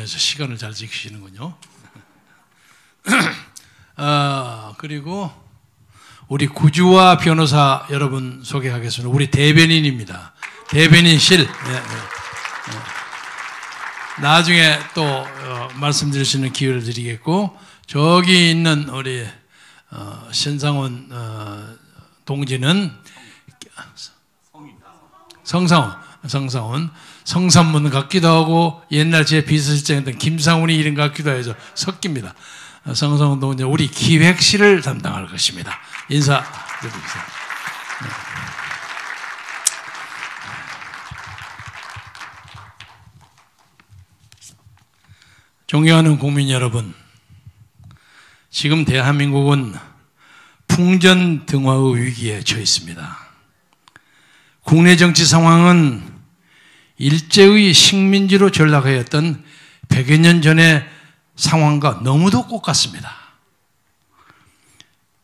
방송에서 시간을 잘 지키시는군요. 그리고 우리 구주와 변호사 여러분 소개하겠습니다. 우리 대변인입니다. 대변인실. 나중에 또 말씀드릴 수 있는 기회를 드리겠고, 저기 있는 우리 신상원 동지는 성산문 같기도 하고 옛날 제 비서실장이었던 김상훈이 이름 같기도 해서 섞입니다. 성상훈 동지 우리 기획실을 담당할 것입니다. 인사드리겠습니다. 존경하는 국민 여러분, 지금 대한민국은 풍전등화의 위기에 처해 있습니다. 국내 정치 상황은 일제의 식민지로 전락하였던 100여 년 전의 상황과 너무도 똑같습니다.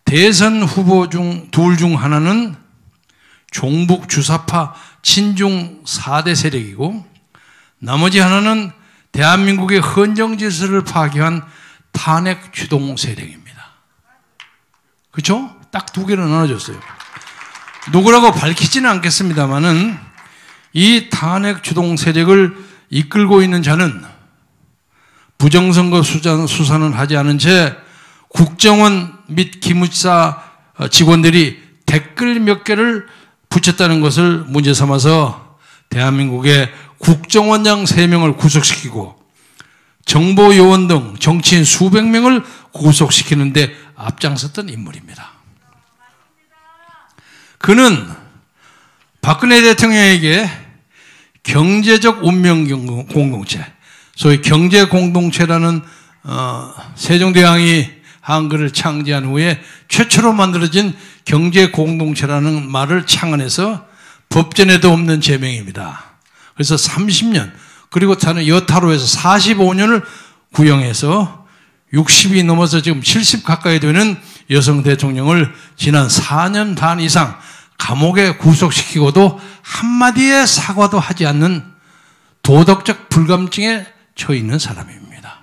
대선 후보 중 둘 중 하나는 종북 주사파 친중 4대 세력이고, 나머지 하나는 대한민국의 헌정 질서를 파괴한 탄핵 주동 세력입니다. 그렇죠? 딱 두 개로 나눠졌어요. 누구라고 밝히지는 않겠습니다만은 이 탄핵 주동 세력을 이끌고 있는 자는 부정선거 수사는 하지 않은 채 국정원 및 기무사 직원들이 댓글 몇 개를 붙였다는 것을 문제 삼아서 대한민국의 국정원장 3명을 구속시키고 정보요원 등 정치인 수백 명을 구속시키는데 앞장섰던 인물입니다. 그는 박근혜 대통령에게 경제적 운명 공동체, 소위 경제 공동체라는 세종대왕이 한글을 창제한 후에 최초로 만들어진 경제 공동체라는 말을 창안해서 법전에도 없는 제명입니다. 그래서 30년, 그리고 여타로에서 45년을 구형해서 60이 넘어서 지금 70 가까이 되는 여성 대통령을 지난 4년 반 이상 감옥에 구속시키고도 한마디의 사과도 하지 않는 도덕적 불감증에 처해 있는 사람입니다.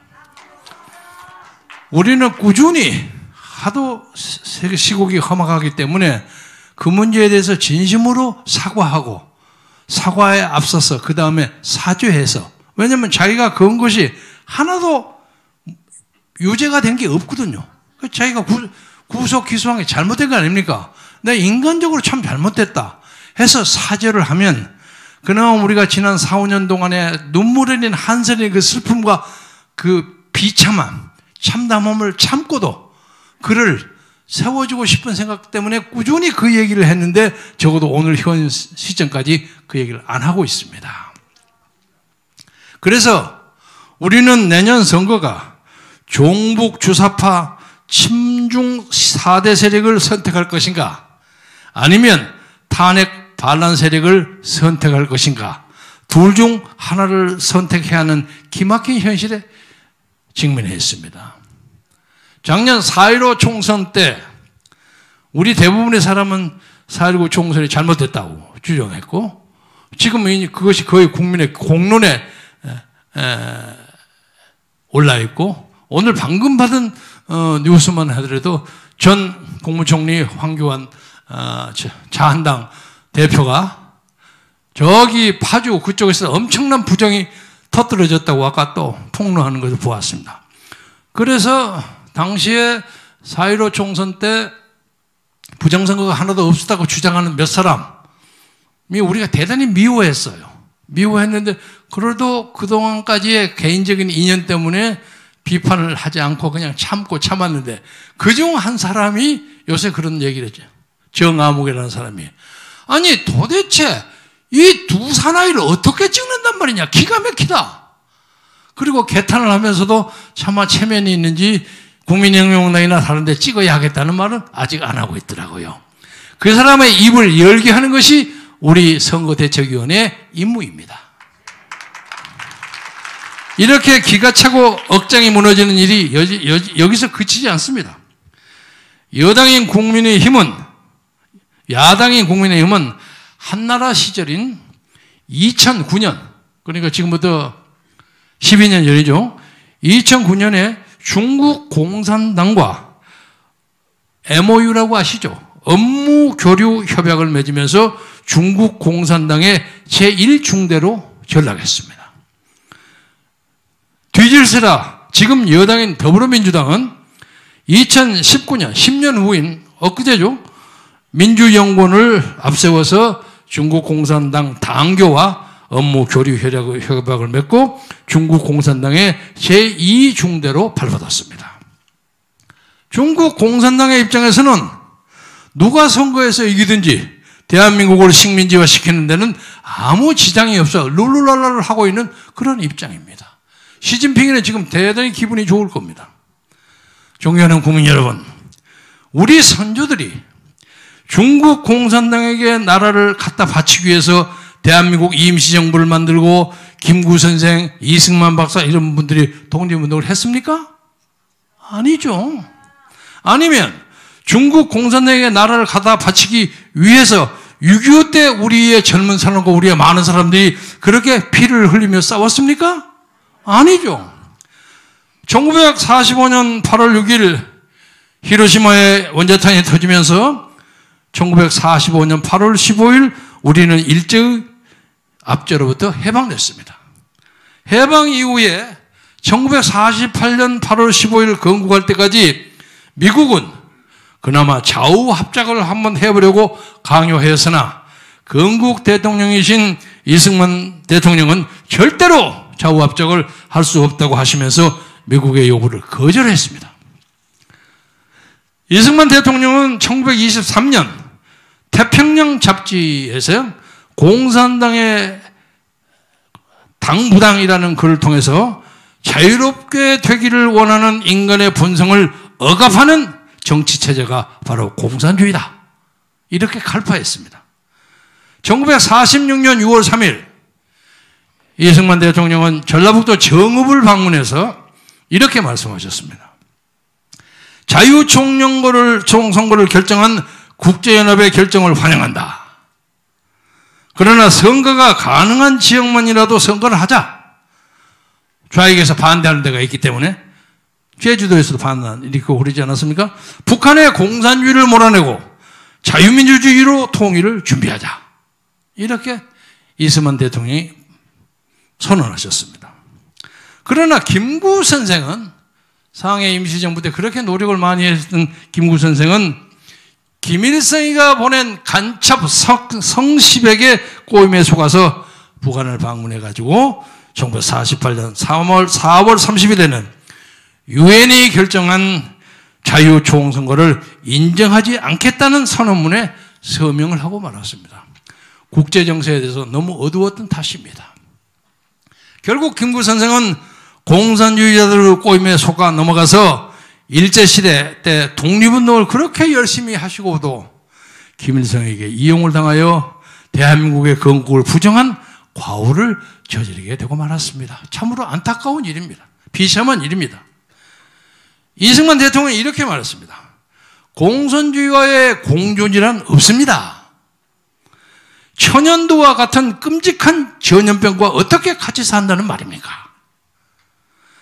우리는 꾸준히 하도 시국이 험악하기 때문에 그 문제에 대해서 진심으로 사과하고, 사과에 앞서서 그 다음에 사죄해서, 왜냐하면 자기가 그은 것이 하나도 유죄가 된 게 없거든요. 자기가 구속 기소한 게 잘못된 거 아닙니까? 내가 인간적으로 참 잘못됐다 해서 사죄를 하면, 그나마 우리가 지난 4, 5년 동안에 눈물에 흘린 한선의 그 슬픔과 그 비참함, 참담함을 참고도 그를 세워주고 싶은 생각 때문에 꾸준히 그 얘기를 했는데, 적어도 오늘 현 시점까지 그 얘기를 안 하고 있습니다. 그래서 우리는 내년 선거가 종북 주사파 친중 4대 세력을 선택할 것인가, 아니면 탄핵 반란 세력을 선택할 것인가, 둘 중 하나를 선택해야 하는 기막힌 현실에 직면했습니다. 작년 4.15 총선 때 우리 대부분의 사람은 4.19 총선이 잘못됐다고 주장했고, 지금은 그것이 거의 국민의 공론에 올라있고, 오늘 방금 받은 뉴스만 하더라도 전 국무총리 황교안 자한당 대표가 저기 파주 그쪽에서 엄청난 부정이 터뜨려졌다고 아까 또 폭로하는 것을 보았습니다. 그래서 당시에 4.15 총선 때 부정선거가 하나도 없었다고 주장하는 몇 사람이 우리가 대단히 미워했어요. 미워했는데 그래도 그동안까지의 개인적인 인연 때문에 비판을 하지 않고 그냥 참고 참았는데, 그중 한 사람이 요새 그런 얘기를 했죠. 정아무개라는 사람이. 아니 도대체 이 두 사나이를 어떻게 찍는단 말이냐, 기가 막히다. 그리고 개탄을 하면서도 차마 체면이 있는지 국민혁명당이나 다른 데 찍어야 하겠다는 말은 아직 안 하고 있더라고요. 그 사람의 입을 열게 하는 것이 우리 선거대책위원회의 임무입니다. 이렇게 기가 차고 억장이 무너지는 일이 여기서 그치지 않습니다. 여당인 국민의힘은, 야당인 국민의힘은 한나라 시절인 2009년, 그러니까 지금부터 12년 전이죠. 2009년에 중국 공산당과 MOU라고 아시죠? 업무 교류 협약을 맺으면서 중국 공산당의 제1중대로 전락했습니다. 뒤질세라 지금 여당인 더불어민주당은 2019년 10년 후인 엊그제죠. 민주연구원을 앞세워서 중국 공산당 당교와 업무 교류 협약을 맺고 중국 공산당의 제2중대로 발받았습니다. 중국 공산당의 입장에서는 누가 선거에서 이기든지 대한민국을 식민지화 시키는 데는 아무 지장이 없어 룰루랄라를 하고 있는 그런 입장입니다. 시진핑이는 지금 대단히 기분이 좋을 겁니다. 존경하는 국민 여러분, 우리 선조들이 중국 공산당에게 나라를 갖다 바치기 위해서 대한민국 임시정부를 만들고 김구 선생, 이승만 박사 이런 분들이 독립운동을 했습니까? 아니죠. 아니면 중국 공산당에게 나라를 갖다 바치기 위해서 6.25 때 우리의 젊은 사람과 우리의 많은 사람들이 그렇게 피를 흘리며 싸웠습니까? 아니죠. 1945년 8월 6일 히로시마의 원자탄이 터지면서 1945년 8월 15일 우리는 일제의 압제로부터 해방됐습니다. 해방 이후에 1948년 8월 15일 건국할 때까지 미국은 그나마 좌우 합작을 한번 해보려고 강요했으나 건국 대통령이신 이승만 대통령은 절대로 좌우 합작을 할 수 없다고 하시면서 미국의 요구를 거절했습니다. 이승만 대통령은 1923년 태평양 잡지에서 공산당의 당부당이라는 글을 통해서 자유롭게 되기를 원하는 인간의 본성을 억압하는 정치체제가 바로 공산주의다. 이렇게 칼파했습니다. 1946년 6월 3일 이승만 대통령은 전라북도 정읍을 방문해서 이렇게 말씀하셨습니다. 자유총선거를 결정한 국제연합의 결정을 환영한다. 그러나 선거가 가능한 지역만이라도 선거를 하자. 좌익에서 반대하는 데가 있기 때문에 제주도에서도 반대하는 이렇게 그러지 않았습니까? 북한의 공산주의를 몰아내고 자유민주주의로 통일을 준비하자. 이렇게 이승만 대통령이 선언하셨습니다. 그러나 김구 선생은 상해 임시정부 때 그렇게 노력을 많이 했던 김구 선생은 김일성이가 보낸 간첩 성시백의 꼬임에 속아서 북한을 방문해가지고 1948년 4월 30일에는 유엔이 결정한 자유총선거를 인정하지 않겠다는 선언문에 서명을 하고 말았습니다. 국제정세에 대해서 너무 어두웠던 탓입니다. 결국 김구 선생은 공산주의자들의 꼬임에 속아 넘어가서 일제시대 때 독립운동을 그렇게 열심히 하시고도 김일성에게 이용을 당하여 대한민국의 건국을 부정한 과오를 저지르게 되고 말았습니다. 참으로 안타까운 일입니다. 비참한 일입니다. 이승만 대통령이 이렇게 말했습니다. 공산주의와의 공존이란 없습니다. 천연두와 같은 끔찍한 전염병과 어떻게 같이 산다는 말입니까?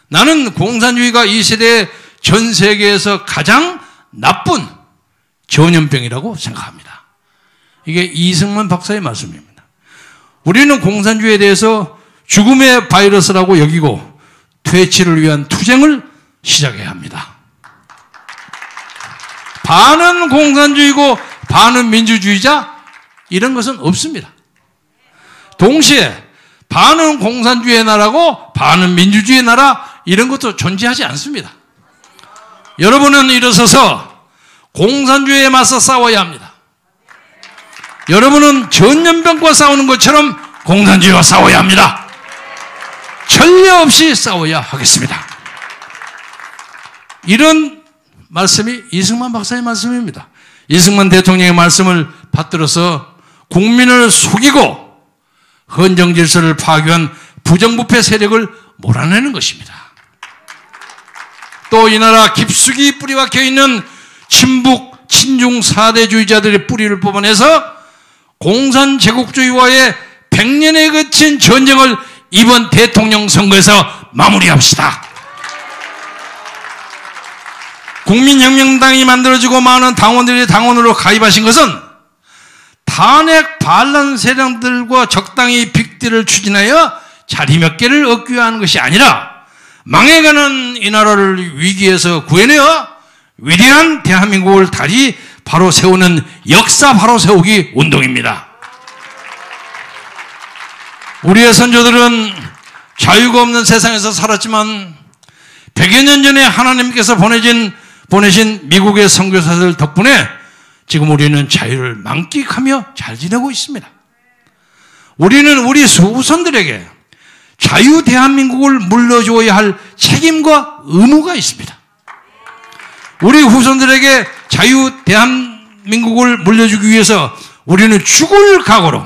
나는 공산주의가 이 시대에 전 세계에서 가장 나쁜 전염병이라고 생각합니다. 이게 이승만 박사의 말씀입니다. 우리는 공산주의에 대해서 죽음의 바이러스라고 여기고 퇴치를 위한 투쟁을 시작해야 합니다. 반은 공산주의고 반은 민주주의자 이런 것은 없습니다. 동시에 반은 공산주의의 나라고 반은 민주주의의 나라 이런 것도 존재하지 않습니다. 여러분은 일어서서 공산주의에 맞서 싸워야 합니다. 여러분은 전염병과 싸우는 것처럼 공산주의와 싸워야 합니다. 전례 없이 싸워야 하겠습니다. 이런 말씀이 이승만 박사의 말씀입니다. 이승만 대통령의 말씀을 받들어서 국민을 속이고 헌정 질서를 파괴한 부정부패 세력을 몰아내는 것입니다. 또 이 나라 깊숙이 뿌리 박혀 있는 친북 친중 사대주의자들의 뿌리를 뽑아내서 공산 제국주의와의 100년에 거친 전쟁을 이번 대통령 선거에서 마무리합시다. 국민혁명당이 만들어지고 많은 당원들이 당원으로 가입하신 것은 탄핵 반란 세력들과 적당히 빅딜을 추진하여 자리 몇 개를 얻기 위한 것이 아니라 망해가는 이 나라를 위기에서 구해내어 위대한 대한민국을 다시 바로 세우는 역사 바로 세우기 운동입니다. 우리의 선조들은 자유가 없는 세상에서 살았지만 100여 년 전에 하나님께서 보내신 미국의 선교사들 덕분에 지금 우리는 자유를 만끽하며 잘 지내고 있습니다. 우리는 우리 후손들에게 자유 대한민국을 물려주어야 할 책임과 의무가 있습니다. 우리 후손들에게 자유 대한민국을 물려주기 위해서 우리는 죽을 각오로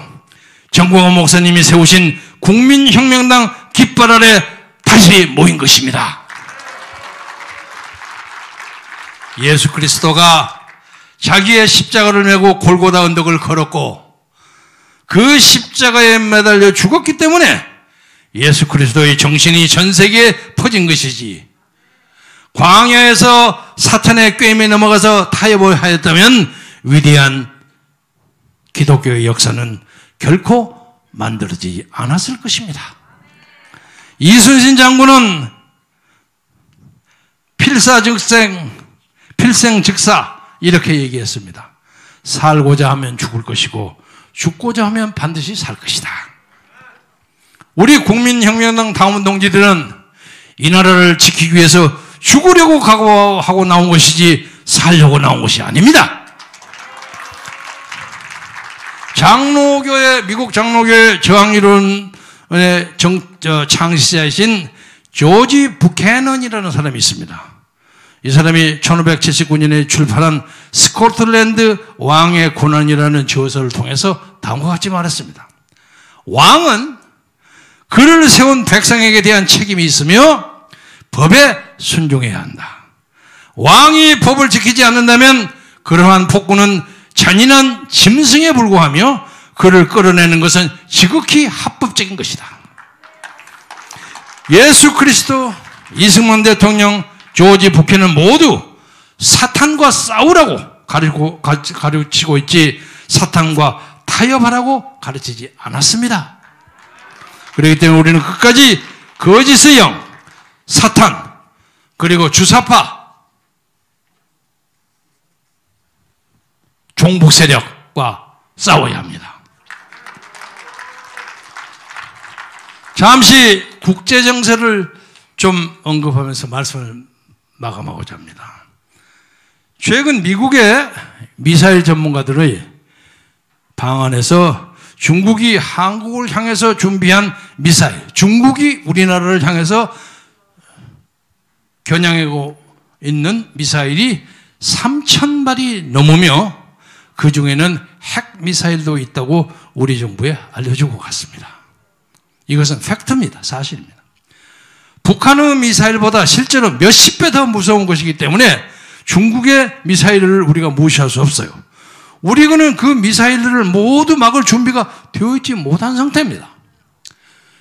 정광훈 목사님이 세우신 국민혁명당 깃발 아래 다시 모인 것입니다. 예수 그리스도가 자기의 십자가를 메고 골고다 언덕을 걸었고 그 십자가에 매달려 죽었기 때문에 예수 그리스도의 정신이 전 세계에 퍼진 것이지, 광야에서 사탄의 꾀임에 넘어가서 타협을 하였다면 위대한 기독교의 역사는 결코 만들어지지 않았을 것입니다. 이순신 장군은 필생즉사 이렇게 얘기했습니다. 살고자 하면 죽을 것이고 죽고자 하면 반드시 살 것이다. 우리 국민혁명당 당원 동지들은 이 나라를 지키기 위해서 죽으려고 각오하고 나온 것이지 살려고 나온 것이 아닙니다. 미국 장로교의 저항이론의 창시자이신 조지 부캐넌이라는 사람이 있습니다. 이 사람이 1579년에 출판한 스코틀랜드 왕의 고난이라는 저서를 통해서 다음과 같이 말했습니다. 왕은 그를 세운 백성에게 대한 책임이 있으며 법에 순종해야 한다. 왕이 법을 지키지 않는다면 그러한 폭군은 잔인한 짐승에 불과하며 그를 끌어내는 것은 지극히 합법적인 것이다. 예수 그리스도, 이승만 대통령, 조지 부캐는 모두 사탄과 싸우라고 가르치고 있지 사탄과 타협하라고 가르치지 않았습니다. 그렇기 때문에 우리는 끝까지 거짓의 영, 사탄, 그리고 주사파, 종북 세력과 싸워야 합니다. 잠시 국제정세를 좀 언급하면서 말씀을 마감하고자 합니다. 최근 미국의 미사일 전문가들의 방안에서 중국이 한국을 향해서 준비한 미사일, 중국이 우리나라를 향해서 겨냥하고 있는 미사일이 3,000발이 넘으며 그 중에는 핵 미사일도 있다고 우리 정부에 알려주고 갔습니다. 이것은 팩트입니다. 사실입니다. 북한의 미사일보다 실제로 몇십 배 더 무서운 것이기 때문에 중국의 미사일을 우리가 무시할 수 없어요. 우리는 그 미사일들을 모두 막을 준비가 되어 있지 못한 상태입니다.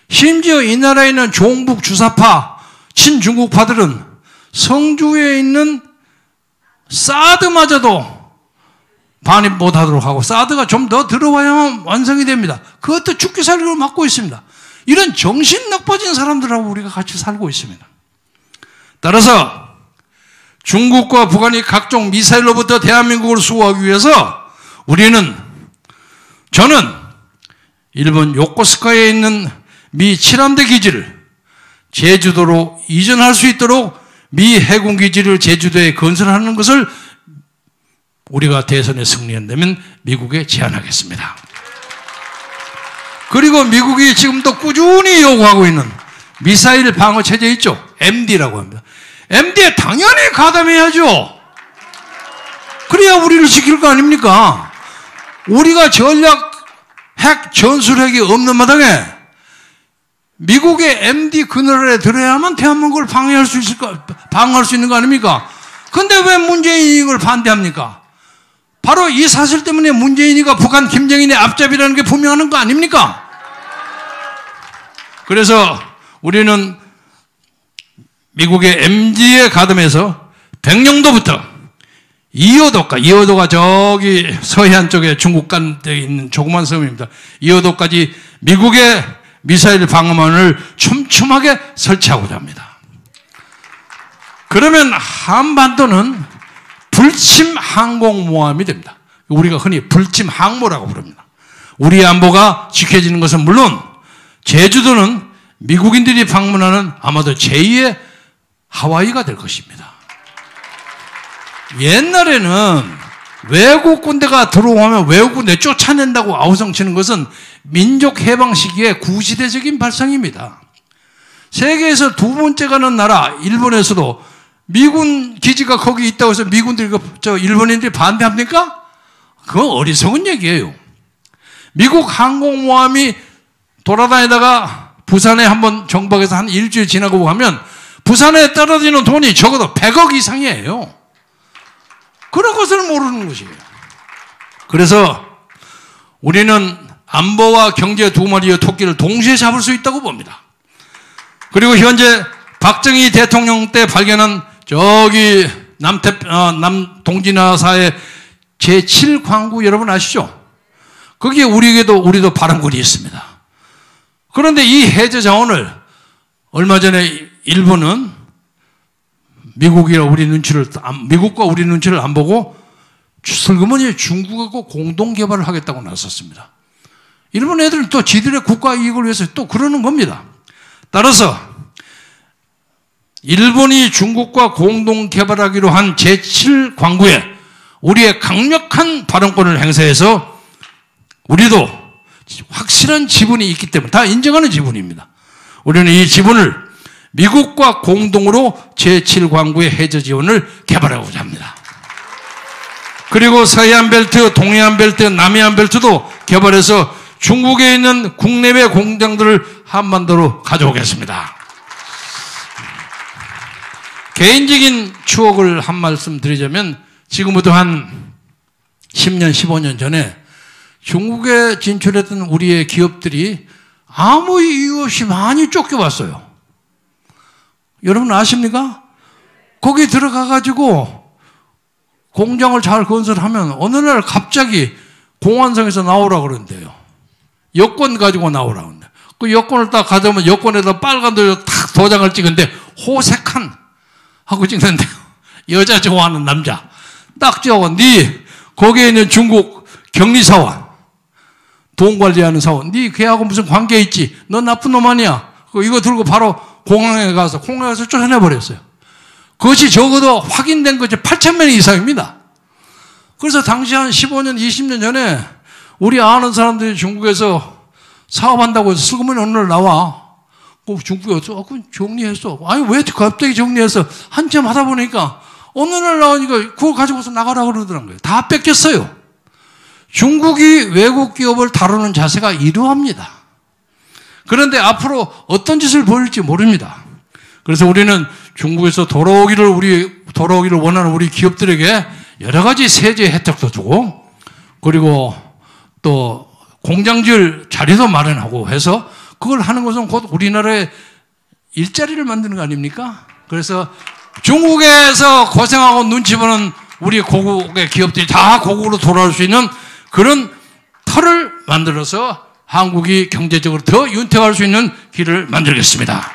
심지어 이 나라에 있는 종북 주사파, 친중국파들은 성주에 있는 사드마저도 반입 못하도록 하고 사드가 좀 더 들어와야만 완성이 됩니다. 그것도 죽기 살기로 막고 있습니다. 이런 정신 나빠진 사람들하고 우리가 같이 살고 있습니다. 따라서 중국과 북한이 각종 미사일로부터 대한민국을 수호하기 위해서 저는 일본 요코스카에 있는 미 7함대 기지를 제주도로 이전할 수 있도록 미 해군 기지를 제주도에 건설하는 것을 우리가 대선에 승리한다면 미국에 제안하겠습니다. 그리고 미국이 지금도 꾸준히 요구하고 있는 미사일 방어 체제 있죠? MD라고 합니다. MD에 당연히 가담해야죠. 그래야 우리를 지킬 거 아닙니까? 우리가 전략 핵 전술핵이 없는 마당에 미국의 MD 그늘에 들어야만 대한민국을 방어할 수 있는 거 아닙니까? 근데 왜 문재인이 이걸 반대합니까? 바로 이 사실 때문에 문재인이가 북한 김정인의 앞잡이라는 게 분명한 거 아닙니까? 그래서 우리는 미국의 MG에 가담해서 백령도부터 이어도가 저기 서해안 쪽에 중국 간에 있는 조그만 섬입니다. 이어도까지 미국의 미사일 방어망을 촘촘하게 설치하고자 합니다. 그러면 한반도는 불침 항공모함이 됩니다. 우리가 흔히 불침 항모라고 부릅니다. 우리의 안보가 지켜지는 것은 물론 제주도는 미국인들이 방문하는 아마도 제2의 하와이가 될 것입니다. 옛날에는 외국 군대가 들어오면 외국 군대 쫓아낸다고 아우성치는 것은 민족 해방 시기의 구시대적인 발상입니다. 세계에서 두 번째 가는 나라 일본에서도 미군 기지가 거기 있다고 해서 미군들이 일본인들이 반대합니까? 그건 어리석은 얘기예요. 미국 항공모함이 돌아다니다가 부산에 한번 정박해서 한 일주일 지나고 가면 부산에 떨어지는 돈이 적어도 100억 이상이에요. 그런 것을 모르는 것이에요. 그래서 우리는 안보와 경제 두 마리의 토끼를 동시에 잡을 수 있다고 봅니다. 그리고 현재 박정희 대통령 때 발견한 저기 남동진하사의 제7광구 여러분 아시죠? 거기에 우리도 바람군이 있습니다. 그런데 이 해저 자원을 얼마 전에 일본은 미국과 우리 눈치를 안 보고 슬그머니 중국하고 공동 개발을 하겠다고 나섰습니다. 일본 애들은 또 지들의 국가 이익을 위해서 또 그러는 겁니다. 따라서 일본이 중국과 공동 개발하기로 한 제7광구에 우리의 강력한 발언권을 행사해서 우리도 확실한 지분이 있기 때문에 다 인정하는 지분입니다. 우리는 이 지분을 미국과 공동으로 제7광구의 해저 지원을 개발하고자 합니다. 그리고 서해안 벨트, 동해안 벨트, 남해안 벨트도 개발해서 중국에 있는 국내외 공장들을 한반도로 가져오겠습니다. 개인적인 추억을 한 말씀 드리자면 지금부터 한 10년, 15년 전에 중국에 진출했던 우리의 기업들이 아무 이유 없이 많이 쫓겨왔어요. 여러분 아십니까? 거기 들어가가지고 공장을 잘 건설하면 어느 날 갑자기 공안성에서 나오라고 그러는데요. 여권 가지고 나오라고 그러는데 그 여권을 딱 가져오면 여권에다 빨간 도장 탁 도장을 찍은데 호색한 하고 찍는데요. 여자 좋아하는 남자 딱 찍어 네 거기에 있는 중국 격리사원 돈 관리하는 사원 네 걔하고 무슨 관계 있지? 너 나쁜 놈 아니야? 이거 들고 바로 공항에 가서 쫓아내버렸어요. 그것이 적어도 확인된 것이 8,000명 이상입니다. 그래서 당시 한 15년, 20년 전에 우리 아는 사람들이 중국에서 사업한다고 해서 슬그머니 어느 날 나와. 중국에 어쩌고 정리했어. 아니 왜 갑자기 정리해서 한참 하다 보니까 어느 날 나오니까 그거 가지고서 나가라고 그러더라고요. 다 뺏겼어요. 중국이 외국 기업을 다루는 자세가 이러합니다. 그런데 앞으로 어떤 짓을 보일지 모릅니다. 그래서 우리는 중국에서 돌아오기를 원하는 우리 기업들에게 여러 가지 세제 혜택도 주고 그리고 또 공장 지을 자리도 마련하고 해서 그걸 하는 것은 곧 우리나라의 일자리를 만드는 거 아닙니까? 그래서 중국에서 고생하고 눈치 보는 우리 고국의 기업들이 다 고국으로 돌아올 수 있는 그런 틀을 만들어서 한국이 경제적으로 더 윤택할 수 있는 길을 만들겠습니다.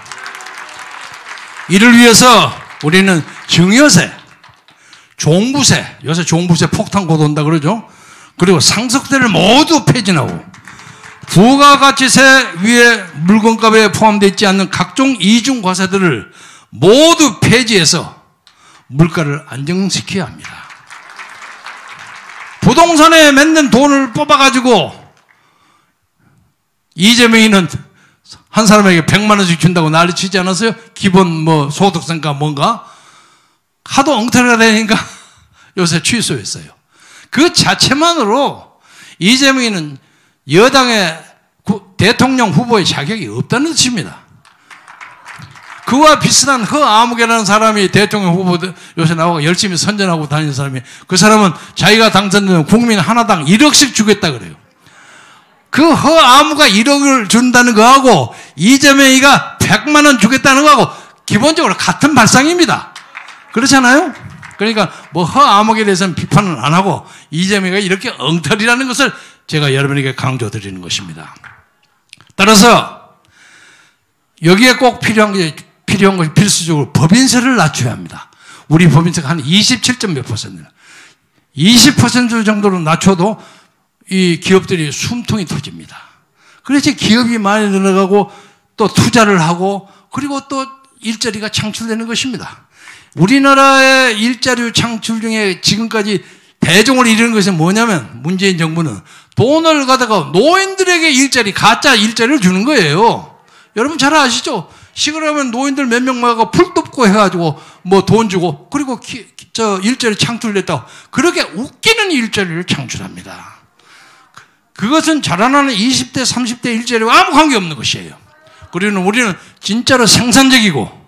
이를 위해서 우리는 증여세, 종부세, 요새 종부세 폭탄 곧 온다 그러죠. 그리고 상속세를 모두 폐진하고 부가가치세 위에 물건값에 포함되어 있지 않는 각종 이중과세들을 모두 폐지해서 물가를 안정시켜야 합니다. 부동산에 맺는 돈을 뽑아가지고 이재명이는 한 사람에게 100만 원씩 준다고 난리치지 않았어요? 기본 소득세인가 뭔가 하도 엉터리가 되니까 요새 취소했어요. 그 자체만으로 이재명이는 여당의 대통령 후보의 자격이 없다는 뜻입니다. 그와 비슷한 아무개라는 사람이 대통령 후보 요새 나오고 열심히 선전하고 다니는 사람이 그 사람은 자기가 당선되면 국민 하나당 1억씩 주겠다 그래요. 그 허아무가 1억을 준다는 거하고 이재명이가 100만 원 주겠다는 거하고 기본적으로 같은 발상입니다. 그렇잖아요? 그러니까 뭐 허아무에 대해서는 비판은 안 하고 이재명이가 이렇게 엉터리라는 것을 제가 여러분에게 강조드리는 것입니다. 따라서 여기에 꼭 필요한 것이 필수적으로 법인세를 낮춰야 합니다. 우리 법인세가 한 27점 몇 퍼센트, 20% 정도로 낮춰도 이 기업들이 숨통이 터집니다. 그래서 기업이 많이 늘어가고 또 투자를 하고 그리고 또 일자리가 창출되는 것입니다. 우리나라의 일자리 창출 중에 지금까지 대종을 이루는 것이 뭐냐면 문재인 정부는 돈을 가다가 노인들에게 일자리, 가짜 일자리를 주는 거예요. 여러분 잘 아시죠? 시골에 가면 노인들 몇 명 모아서 풀 뜯고 해가지고 뭐 돈 주고 그리고 일자리 창출됐다고 그렇게 웃기는 일자리를 창출합니다. 그것은 자라나는 20대, 30대 일자리와 아무 관계없는 것이에요. 그리고 우리는 진짜로 생산적이고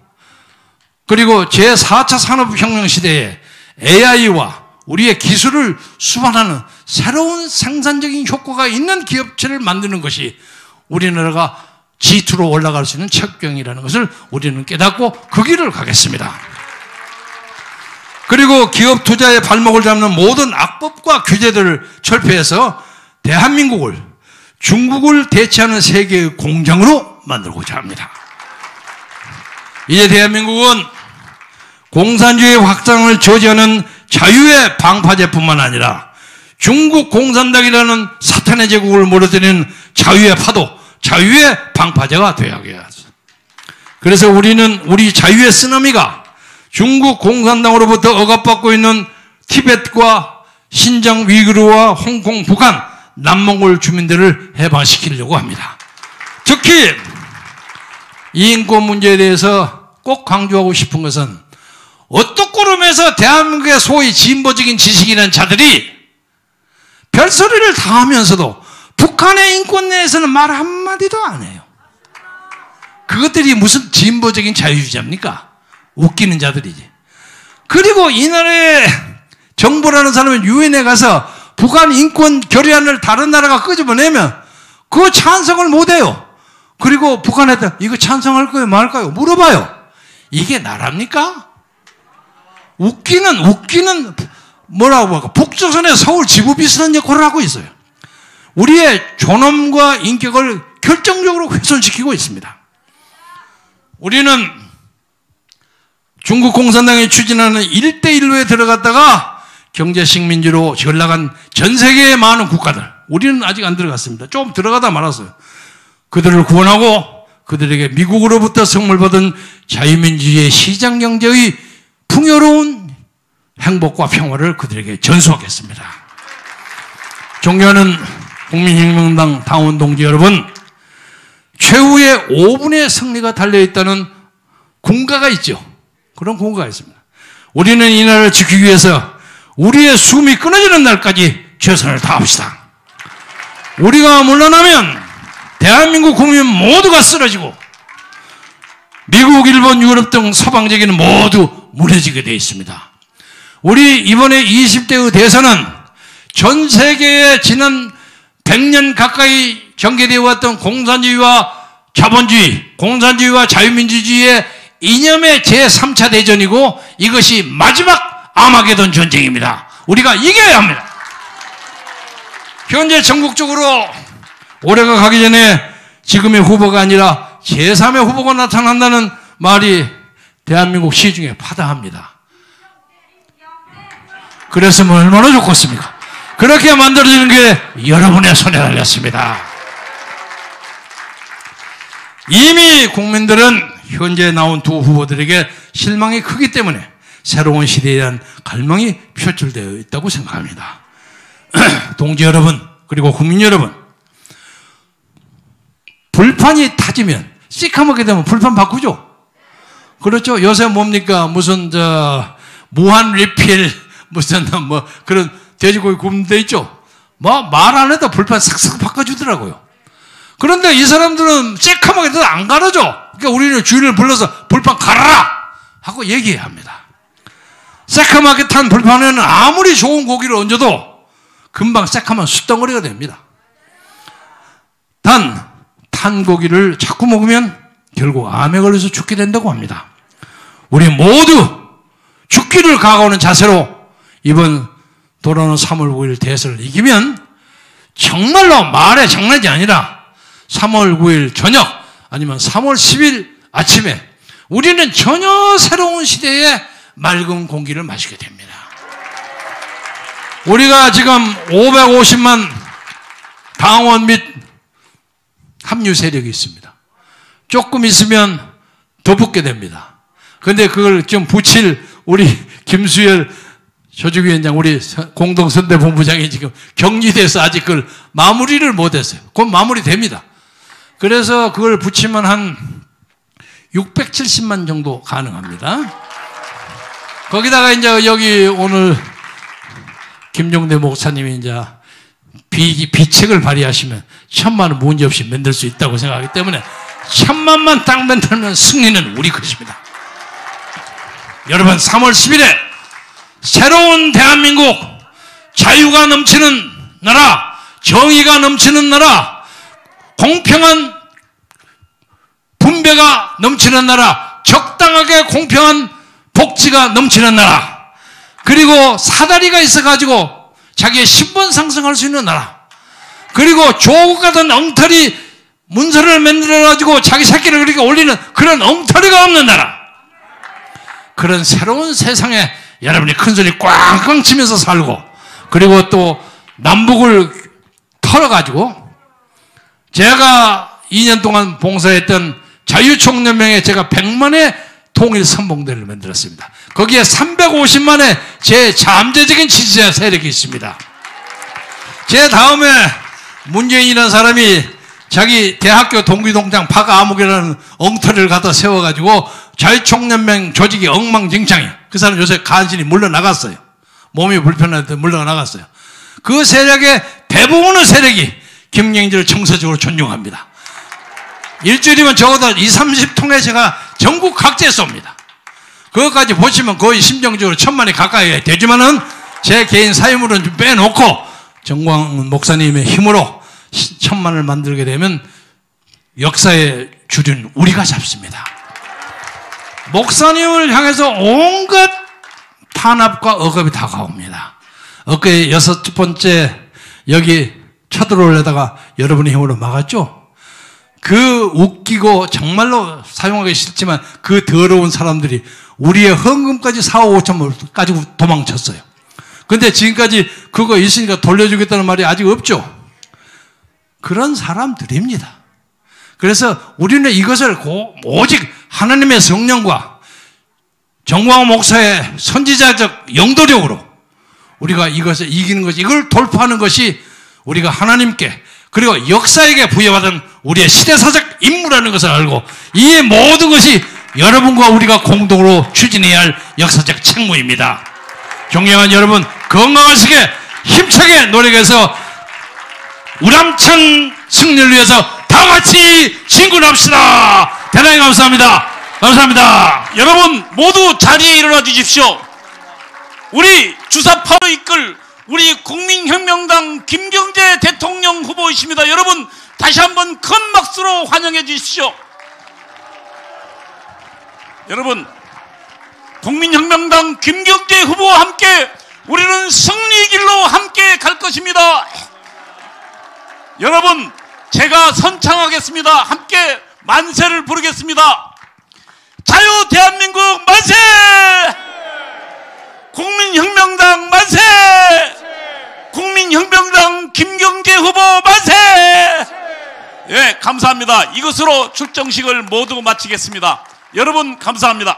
그리고 제4차 산업혁명 시대에 AI와 우리의 기술을 수반하는 새로운 생산적인 효과가 있는 기업체를 만드는 것이 우리나라가 G2로 올라갈 수 있는 척경이라는 것을 우리는 깨닫고 그 길을 가겠습니다. 그리고 기업 투자의 발목을 잡는 모든 악법과 규제들을 철폐해서 대한민국을 중국을 대체하는 세계의 공장으로 만들고자 합니다. 이제 대한민국은 공산주의 확장을 저지하는 자유의 방파제뿐만 아니라 중국 공산당이라는 사탄의 제국을 몰아들이는 자유의 파도, 자유의 방파제가 되어야겠어요. 그래서 우리는 우리 자유의 쓰나미가 중국 공산당으로부터 억압받고 있는 티벳과 신장 위구르와 홍콩, 북한, 남몽골 주민들을 해방시키려고 합니다. 특히 이 인권 문제에 대해서 꼭 강조하고 싶은 것은 어떡구름에서 대한민국의 소위 진보적인 지식이라는 자들이 별소리를 다 하면서도 북한의 인권 내에서는 말 한마디도 안 해요. 그것들이 무슨 진보적인 자유주의자입니까? 웃기는 자들이지. 그리고 이 나라의 정부라는 사람은 유엔에 가서 북한 인권 결의안을 다른 나라가 끄집어내면 그거 찬성을 못해요. 그리고 북한한테 이거 찬성할 거예요? 말까요? 물어봐요. 이게 나랍니까? 웃기는 뭐라고 할까? 북조선의 서울 지부 비슷한 역할을 하고 있어요. 우리의 존엄과 인격을 결정적으로 훼손시키고 있습니다. 우리는 중국 공산당이 추진하는 1대1로에 들어갔다가 경제식민지로 전락한 전 세계의 많은 국가들, 우리는 아직 안 들어갔습니다. 좀 들어가다 말았어요. 그들을 구원하고 그들에게 미국으로부터 선물받은 자유민주주의의 시장경제의 풍요로운 행복과 평화를 그들에게 전수하겠습니다. 존경하는 국민혁명당 당원 동지 여러분, 최후의 5분의 승리가 달려있다는 군가가 있죠. 그런 군가가 있습니다. 우리는 이 나라를 지키기 위해서 우리의 숨이 끊어지는 날까지 최선을 다합시다. 우리가 물러나면 대한민국 국민 모두가 쓰러지고 미국, 일본, 유럽 등 서방제기는 모두 무너지게 되어 있습니다. 우리 이번에 20대의 대선은 전 세계에 지난 100년 가까이 전개되어 왔던 공산주의와 자본주의, 공산주의와 자유민주주의의 이념의 제3차 대전이고 이것이 마지막 아마게돈 전쟁입니다. 우리가 이겨야 합니다. 현재 전국적으로 올해가 가기 전에 지금의 후보가 아니라 제3의 후보가 나타난다는 말이 대한민국 시중에 파다합니다. 그랬으면 얼마나 좋겠습니까? 그렇게 만들어지는 게 여러분의 손에 달렸습니다. 이미 국민들은 현재 나온 두 후보들에게 실망이 크기 때문에 새로운 시대에 대한 갈망이 표출되어 있다고 생각합니다. 동지 여러분, 그리고 국민 여러분, 불판이 타지면 시커멓게 되면 불판 바꾸죠? 그렇죠? 요새 뭡니까? 무슨 무한 리필 무슨 뭐 그런 돼지고기 굽는 데 있죠? 뭐 말 안 해도 불판 싹싹 바꿔주더라고요. 그런데 이 사람들은 새까맣게 돼도 안 갈아줘. 그러니까 우리는 주인을 불러서 불판 갈아라 하고 얘기해야 합니다. 새까맣게 탄 불판에는 아무리 좋은 고기를 얹어도 금방 새까만 숯덩어리가 됩니다. 탄 고기를 자꾸 먹으면 결국 암에 걸려서 죽게 된다고 합니다. 우리 모두 죽기를 각오하는 자세로 이번 돌아오는 3월 9일 대선을 이기면 정말로 말의 장난이 아니라 3월 9일 저녁 아니면 3월 10일 아침에 우리는 전혀 새로운 시대의 맑은 공기를 마시게 됩니다. 우리가 지금 550만 당원 및 합류 세력이 있습니다. 조금 있으면 더 붙게 됩니다. 그런데 그걸 좀 붙일 우리 김수열 조직위원장, 우리 공동선대본부장이 지금 격리돼서 아직 그걸 마무리를 못했어요. 곧 마무리됩니다. 그래서 그걸 붙이면 한 670만 정도 가능합니다. 거기다가 이제 여기 오늘 김종대 목사님이 이제 비책을 발휘하시면 1000만 원 문제없이 만들 수 있다고 생각하기 때문에 1000만만 딱 만들면 승리는 우리 것입니다. 여러분 3월 10일에 새로운 대한민국, 자유가 넘치는 나라, 정의가 넘치는 나라, 공평한 분배가 넘치는 나라, 적당하게 공평한 복지가 넘치는 나라, 그리고 사다리가 있어가지고 자기의 신분 상승할 수 있는 나라, 그리고 조국 같은 엉터리 문서를 만들어가지고 자기 새끼를 그렇게 올리는 그런 엉터리가 없는 나라, 그런 새로운 세상에 여러분이 큰소리 꽝꽝 치면서 살고, 그리고 또 남북을 털어가지고 제가 2년 동안 봉사했던 자유총연맹에 제가 100만의 통일 선봉대를 만들었습니다. 거기에 350만의 제 잠재적인 지지자 세력이 있습니다. 제 다음에 문재인이라는 사람이 자기 대학교 동기동창 박아무개라는 엉터리를 갖다 세워가지고 자유총연맹 조직이 엉망진창이에요. 그 사람 요새 간신히 물러나갔어요. 몸이 불편한데 물러나갔어요. 그 세력의 대부분의 세력이 김경진을 정서적으로 존중합니다. 일주일이면 적어도 20-30통에 제가 전국 각지에 쏩니다. 그것까지 보시면 거의 심정적으로 1000만이 가까이 되지만은 제 개인 사유물은 좀 빼놓고 정광훈 목사님의 힘으로 1000만을 만들게 되면 역사의 줄은 우리가 잡습니다. 목사님을 향해서 온갖 탄압과 억압이 다가옵니다. 엊그제 6번째 여기 쳐들어오려다가 여러분의 힘으로 막았죠? 그 웃기고 정말로 사용하기 싫지만 그 더러운 사람들이 우리의 헌금까지 4억 5천만 가지고 도망쳤어요. 근데 지금까지 그거 있으니까 돌려주겠다는 말이 아직 없죠. 그런 사람들입니다. 그래서 우리는 이것을 오직 하나님의 성령과 정광훈 목사의 선지자적 영도력으로 우리가 이것을 이기는 것이, 이걸 돌파하는 것이 우리가 하나님께 그리고 역사에게 부여받은 우리의 시대사적 임무라는 것을 알고 이 모든 것이 여러분과 우리가 공동으로 추진해야 할 역사적 책무입니다. 존경하는 여러분, 건강하시게 힘차게 노력해서 우람찬 승리를 위해서 다 같이 진군합시다. 대단히 감사합니다. 감사합니다. 여러분 모두 자리에 일어나 주십시오. 우리 주사파로 이끌 우리 국민혁명당 김경재 대통령 후보이십니다. 여러분 다시 한번 큰 박수로 환영해 주십시오. 여러분 국민혁명당 김경재 후보와 함께 우리는 승리의 길로 함께 갈 것입니다. 여러분 제가 선창하겠습니다. 함께 만세를 부르겠습니다. 자유 대한민국 만세! 국민혁명당 만세! 국민혁명당 김경재 후보 만세! 예, 감사합니다. 이것으로 출정식을 모두 마치겠습니다. 여러분 감사합니다.